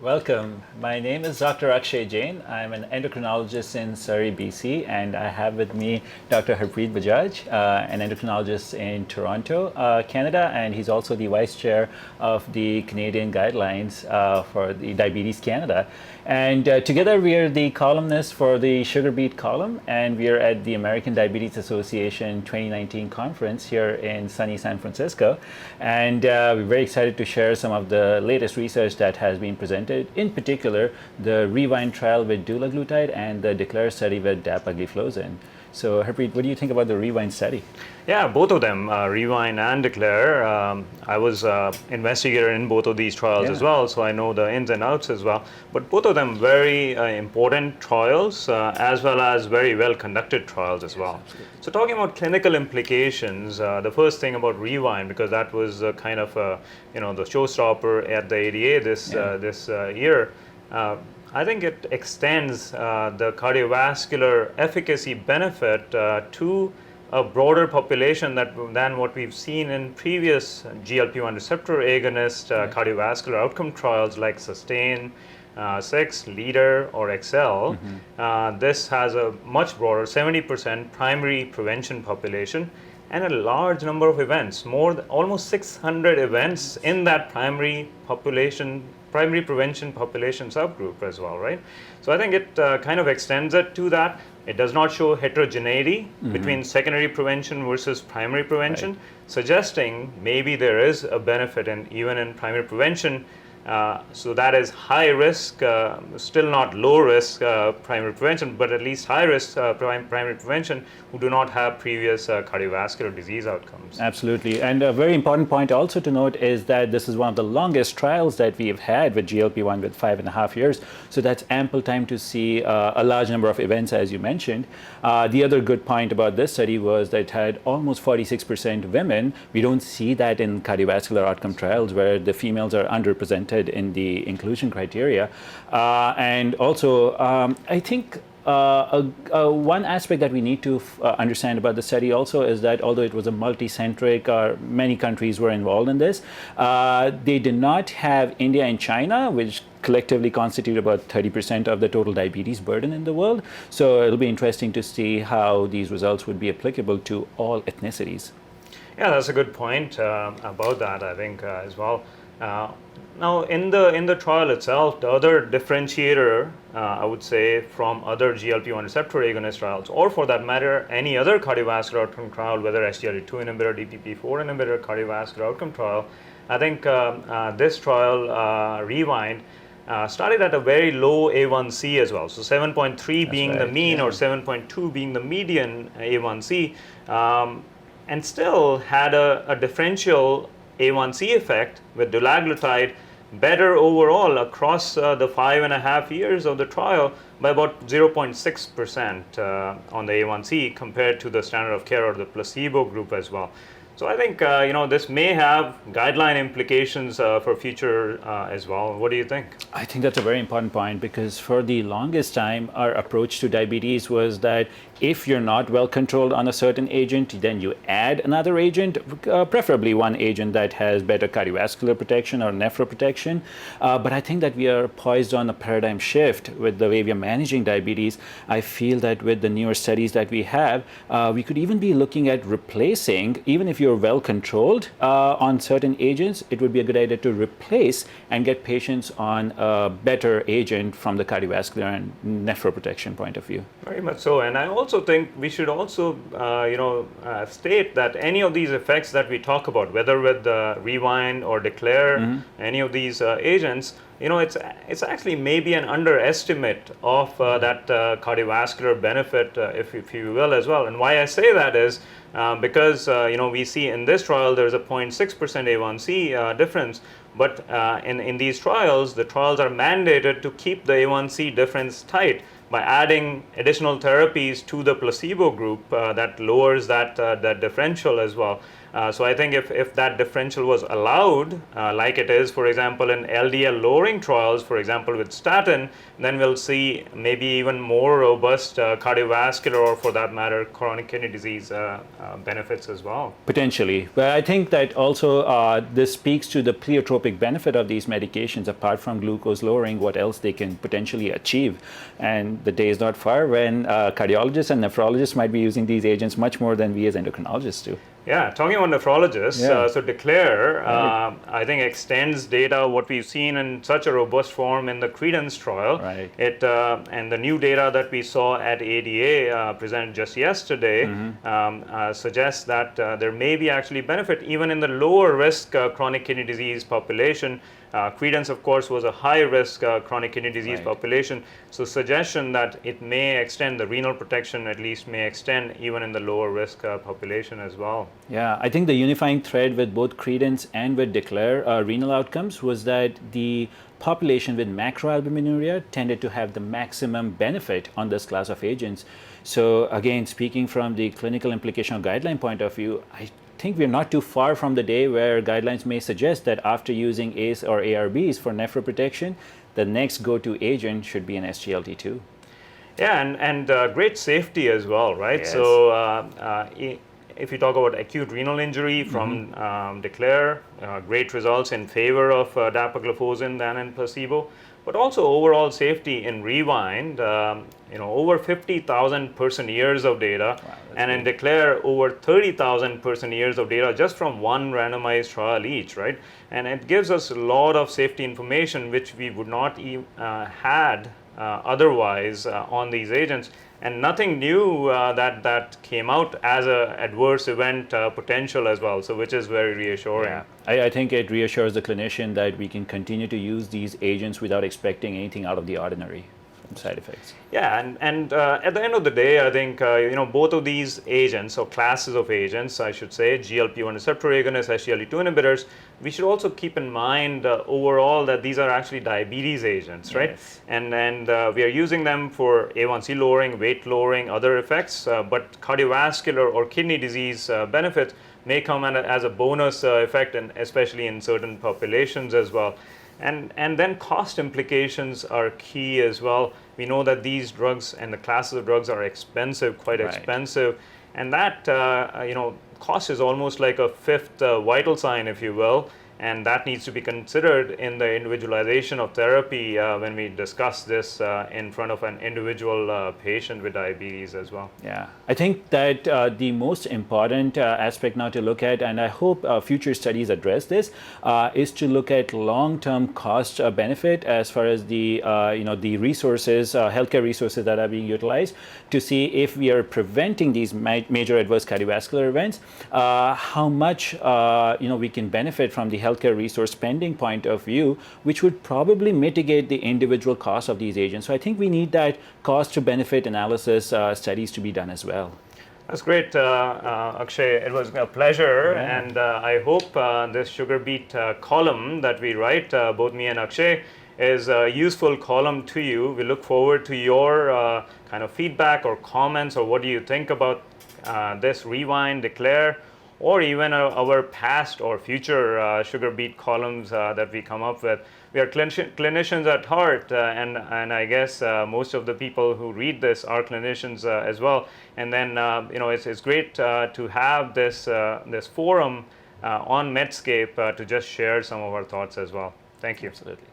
Welcome. My name is Dr. Akshay Jain. I'm an endocrinologist in Surrey, BC, and I have with me Dr. Harpreet Bajaj, an endocrinologist in Toronto, Canada, and he's also the vice chair of the Canadian guidelines for the Diabetes Canada. And together we are the columnists for the Sugar Beat column, and we are at the American Diabetes Association 2019 conference here in sunny San Francisco. And we're very excited to share some of the latest research that has been presented, in particular the REWIND trial with dulaglutide and the DECLARE study with dapagliflozin. So Harpreet, what do you think about the REWIND study? Yeah, both of them, REWIND and DECLARE. I was investigator in both of these trials as well, so I know the ins and outs as well. But both of them very important trials, as well as very well conducted trials as well. Absolutely. So talking about clinical implications, the first thing about REWIND, because that was kind of the showstopper at the ADA this year. I think it extends the cardiovascular efficacy benefit to a broader population than what we've seen in previous GLP-1 receptor agonist cardiovascular outcome trials like SUSTAIN, 6, LEADER, or EXCEL. This has a much broader 70% primary prevention population and a large number of events, almost 600 events in that primary prevention population subgroup as well, right? So I think it kind of extends it to that. It does not show heterogeneity between secondary prevention versus primary prevention, suggesting maybe there is a benefit even in primary prevention. So that is high risk, still not low risk primary prevention, but at least high risk primary prevention who do not have previous cardiovascular disease outcomes. Absolutely. And a very important point also to note is that this is one of the longest trials that we've had with GLP-1 with 5.5 years. So that's ample time to see a large number of events, as you mentioned. The other good point about this study was that it had almost 46% women. We don't see that in cardiovascular outcome trials where the females are underrepresented in the inclusion criteria. And also, I think one aspect that we need to understand about the study also is that although it was a multi-centric, many countries were involved in this, they did not have India and China, which collectively constitute about 30% of the total diabetes burden in the world. So it'll be interesting to see how these results would be applicable to all ethnicities. Yeah, that's a good point about that, I think, as well. Now, in the trial itself, the other differentiator, I would say, from other GLP-1 receptor agonist trials, or for that matter, any other cardiovascular outcome trial, whether SGLT2 inhibitor, DPP4 inhibitor, cardiovascular outcome trial, I think this trial, REWIND, started at a very low A1C as well. So 7.3 being the mean, or 7.2 being the median A1C, and still had a differential A1C effect with dulaglutide better overall across the 5.5 years of the trial by about 0.6% on the A1C compared to the standard of care or the placebo group as well. So I think this may have guideline implications for future as well. What do you think? I think that's a very important point because for the longest time, our approach to diabetes was that if you're not well controlled on a certain agent, then you add another agent, preferably one agent that has better cardiovascular protection or nephroprotection. But I think that we are poised on a paradigm shift with the way we are managing diabetes. I feel that with the newer studies that we have, we could even be looking at replacing, even if you're well controlled on certain agents, it would be a good idea to replace and get patients on a better agent from the cardiovascular and nephroprotection point of view. Very much so. And I also think we should also state that any of these effects that we talk about, whether with REWIND or DECLARE, any of these agents, it's actually maybe an underestimate of that cardiovascular benefit, if you will, as well. And why I say that is because we see in this trial there's a 0.6% A1C difference, but in these trials, the trials are mandated to keep the A1C difference tight by adding additional therapies to the placebo group that lowers that differential as well. So I think if that differential was allowed, like it is, for example, in LDL lowering trials, for example, with statin, then we'll see maybe even more robust cardiovascular, or for that matter, chronic kidney disease benefits as well. Potentially. But I think that also this speaks to the pleiotropic benefit of these medications. Apart from glucose lowering, what else they can potentially achieve. And the day is not far when cardiologists and nephrologists might be using these agents much more than we as endocrinologists do. Yeah, talking about nephrologists, so Declare, I think extends data, what we've seen in such a robust form in the Credence trial. Right. And the new data that we saw at ADA presented just yesterday suggests that there may be actually benefit even in the lower risk chronic kidney disease population. Credence, of course, was a high-risk chronic kidney disease population. So suggestion that it may extend, the renal protection at least may extend even in the lower risk population as well. Yeah, I think the unifying thread with both Credence and with Declare renal outcomes was that the population with macroalbuminuria tended to have the maximum benefit on this class of agents. So again, speaking from the clinical implication or guideline point of view, I think we're not too far from the day where guidelines may suggest that after using ACE or ARBs for nephroprotection, the next go-to agent should be an SGLT2. Yeah, and great safety as well, right? Yes. So if you talk about acute renal injury from Declare, great results in favor of dapagliflozin than in placebo, but also overall safety in Rewind, over 50,000 person years of data, and in Declare over 30,000 person years of data just from one randomized trial each, right? And it gives us a lot of safety information which we would not had otherwise on these agents, and nothing new that came out as a adverse event potential as well, so which is very reassuring. Yeah. I think it reassures the clinician that we can continue to use these agents without expecting anything out of the ordinary from side effects. Yeah, and at the end of the day, I think both of these agents, or classes of agents, I should say, GLP-1 receptor agonists, SGLT2 inhibitors, we should also keep in mind overall that these are actually diabetes agents, right? Yes. And we are using them for A1C lowering, weight lowering, other effects, but cardiovascular or kidney disease benefits may come as a bonus effect, and especially in certain populations as well. And then cost implications are key as well. We know that these drugs and the classes of drugs are expensive, quite expensive, and that cost is almost like a fifth vital sign, if you will, and that needs to be considered in the individualization of therapy when we discuss this in front of an individual patient with diabetes as well. Yeah, I think that the most important aspect now to look at, and I hope future studies address this, is to look at long-term cost benefit as far as the the resources, healthcare resources that are being utilized, to see if we are preventing these major adverse cardiovascular events, how much we can benefit from the healthcare resource spending point of view, which would probably mitigate the individual cost of these agents. So I think we need that cost to benefit analysis studies to be done as well. That's great, Akshay. It was a pleasure, and I hope this sugar beet column that we write, both me and Akshay, is a useful column to you. We look forward to your kind of feedback or comments, or what do you think about this Rewind, Declare, or even our past or future sugar beet columns that we come up with. We are clinicians at heart, and I guess most of the people who read this are clinicians as well. And then it's great to have this forum on Medscape to just share some of our thoughts as well. Thank you. Absolutely.